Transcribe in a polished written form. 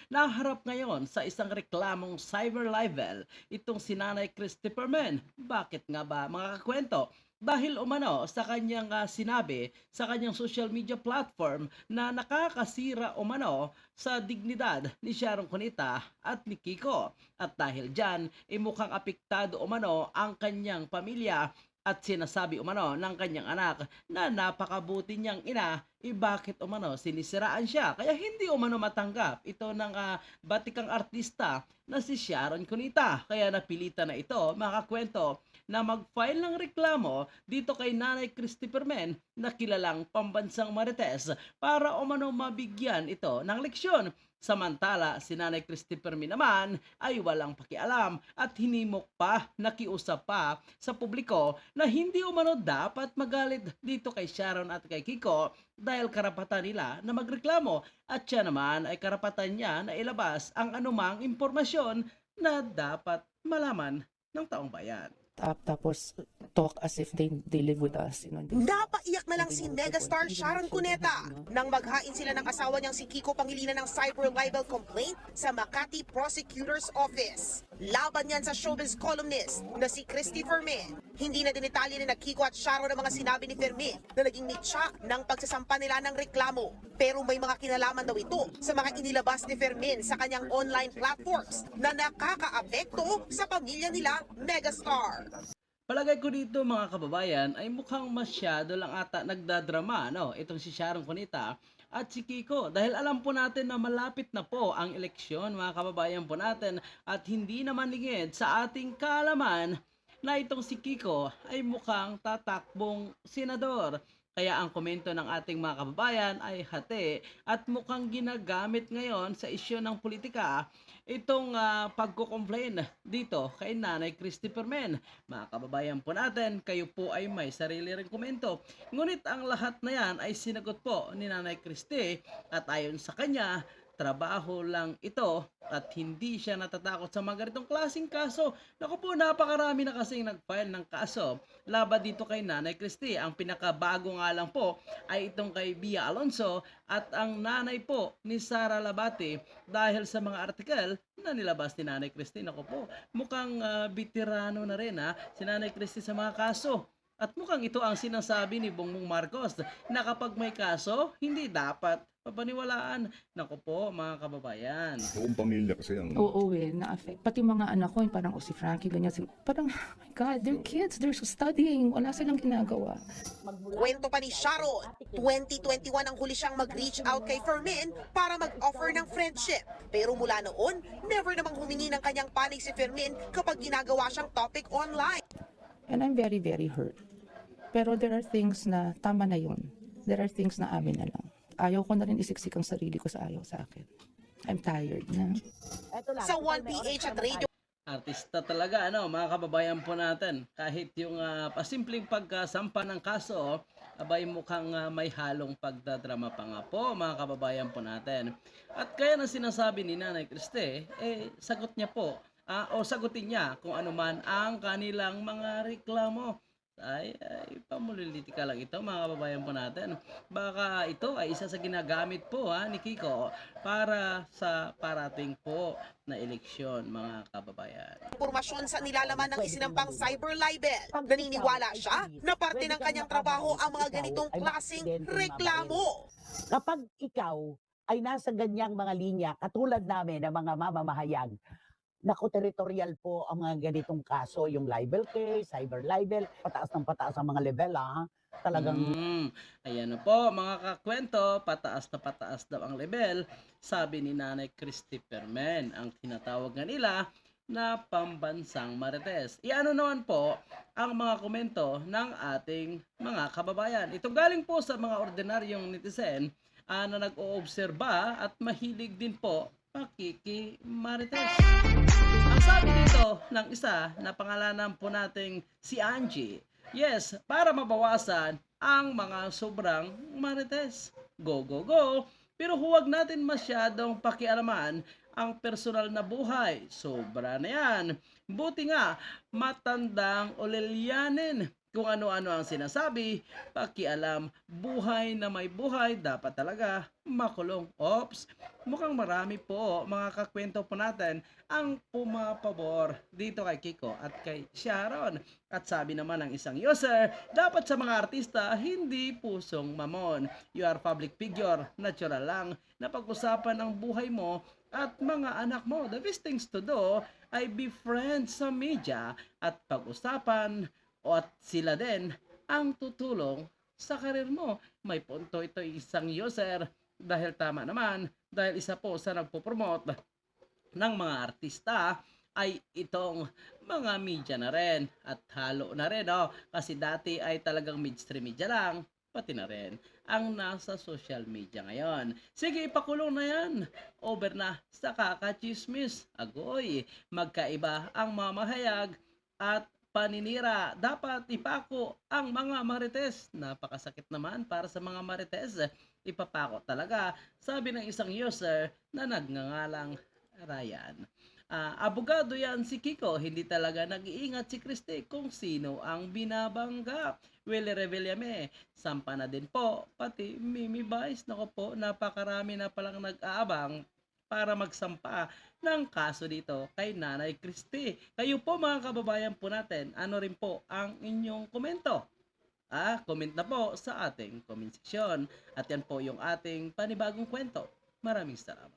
naharap ngayon sa isang reklamong cyber libel itong si Nanay Christopher Men. Bakit nga ba mga kakwento? Dahil umano sa kanyang sinabi sa kanyang social media platform na nakakasira umano sa dignidad ni Sharon Cunita at ni Kiko. At dahil dyan, mukhang apektado umano ang kanyang pamilya at sinasabi umano ng kanyang anak na napakabuti niyang ina, bakit umano sinisiraan siya. Kaya hindi umano matanggap ito ng batikang artista na si Sharon Cunita. Kaya napilitan na ito, makakwento, na mag-file ng reklamo dito kay Nanay Christopher Men na kilalang pambansang marites para umano mabigyan ito ng leksyon. Samantala, si Nanay Christopher Men naman ay walang pakialam at hinimok pa, nakiusap pa sa publiko na hindi umano dapat magalit dito kay Sharon at kay Kiko dahil karapatan nila na magreklamo at siya naman ay karapatan niya na ilabas ang anumang impormasyon na dapat malaman ng taong bayan. Tapos talk as if they live with us. Napaiyak na lang si megastar Sharon Cuneta nang maghain sila ng asawa niyang si Kiko Pangilinan ng cyber libel complaint sa Makati Prosecutor's Office. Laban yan sa showbiz columnist na si Christy Fermin. Hindi na dinitalye ni Kiko at Sharon ang mga sinabi ni Fermin na naging mitya ng pagsasampa nila ng reklamo. Pero may mga kinalaman daw ito sa mga inilabas ni Fermin sa kanyang online platforms na nakakaapekto sa pamilya nila megastar. Palagay ko dito mga kababayan ay mukhang masyado lang ata nagdadrama itong si Sharon Cunita at si Kiko dahil alam po natin na malapit na po ang eleksyon mga kababayan po natin at hindi naman lingid sa ating kaalaman na itong si Kiko ay mukhang tatakbong senador. Kaya ang komento ng ating mga kababayan ay hati at mukhang ginagamit ngayon sa isyu ng politika itong pagko-complain dito kay Nanay Christopher Men. Mga kababayan po natin, kayo po ay may sarili ring komento. Ngunit ang lahat na yan ay sinagot po ni Nanay Christy at ayon sa kanya, trabaho lang ito at hindi siya natatakot sa mga ganitong klaseng kaso. Naku po, napakarami na kasing nag-file ng kaso laban dito kay Nanay Christy. Ang pinakabago nga lang po ay itong kay Bia Alonso at ang nanay po ni Sara Labate dahil sa mga artikel na nilabas ni Nanay Christy. Naku po, mukhang veterano na rin si Nanay Christy sa mga kaso. At mukhang ito ang sinasabi ni Bongbong Marcos na kapag may kaso, hindi dapat papaniwalaan. Naku po, mga kababayan. Buong pamilya kasi ang... Oo na-affect. Pati mga anak ko, yung parang si Frankie, ganyan. Parang, oh my God, they're kids, they're studying. Wala silang ginagawa. Kwento pa ni Sharon, 2021 ang huli siyang mag-reach out kay Fermin para mag-offer ng friendship. Pero mula noon, never namang humingi ng kanyang panig si Fermin kapag ginagawa siyang topic online. And I'm very, very hurt. Pero there are things na tama na yun. There are things na amin na lang. Ayaw ko na rin isiksik ang sarili ko sa ayaw sa akin. I'm tired na. Sa 1PH at Radio Artista talaga, mga kababayan po natin. Kahit yung pasimpleng pagkasampa ng kaso, abay mukhang may halong pagdadrama pa nga po, mga kababayan po natin. At kaya na sinasabi ni Nanay Christy, sagot niya po, o sagutin niya kung ano man ang kanilang mga reklamo. Ay pamulilitika lang ito mga kababayan po natin. Baka ito ay isa sa ginagamit po ni Kiko para sa parating po na eleksyon mga kababayan. impormasyon sa nilalaman ng isinampang cyber libel. Naniniwala siya na parte ng kanyang trabaho ang mga ganitong klaseng reklamo. Kapag ikaw ay nasa ganyang mga linya, katulad namin ng mga mamamahayag, naku, territorial po ang mga ganitong kaso, yung libel case, cyber libel, pataas ng pataas ang mga level, talagang... Ayan na po mga kakwento, pataas daw ang level, sabi ni Nanay Christy Fermin, ang tinatawag nga nila na pambansang marites. Iano naman po ang mga komento ng ating mga kababayan. Ito galing po sa mga ordinaryong netizen na nag-oobserba at mahilig din po pakikimarites. Ang sabi dito ng isa na pangalanan po nating si Angie, yes, para mabawasan ang mga sobrang marites. Go, go, go! Pero huwag natin masyadong pakialaman ang personal na buhay. Sobra na yan. Buti nga, matandang ulilyanin. kung ano-ano ang sinasabi, pakialam, buhay na may buhay, dapat talaga makulong. Ops, mukhang marami po mga kakwento po natin ang pumapabor dito kay Kiko at kay Sharon. At sabi naman ng isang user, dapat sa mga artista, hindi pusong mamon. You are public figure, natural lang na pag-usapan ang buhay mo at mga anak mo. The best things to do ay be friends sa media at pag-usapan o at sila din ang tutulong sa karir mo. May punto ito isang user dahil tama naman, dahil isa po sa nagpo-promote ng mga artista ay itong mga media na rin at halo na rin kasi dati ay talagang mainstream media lang, pati na rin ang nasa social media ngayon. Sige, ipakulong na yan. Over na sa kakachismis. Agoy, magkaiba ang mamahayag at paninira. Dapat ipako ang mga marites. Napakasakit naman para sa mga marites. Ipapako talaga, sabi ng isang user na nagngangalang Ryan. Abogado yan si Kiko, hindi talaga nag-iingat si Christy kung sino ang binabangga. Willie Revillame, sampa na din po, pati Mimi Vice, nako po, napakarami na palang nag-aabang para magsampa ng kaso dito kay Nanay Christy. Kayo po mga kababayan po natin, ano rin po ang inyong komento? Comment na po sa ating comment section. At yan po yung ating panibagong kwento. Maraming salamat.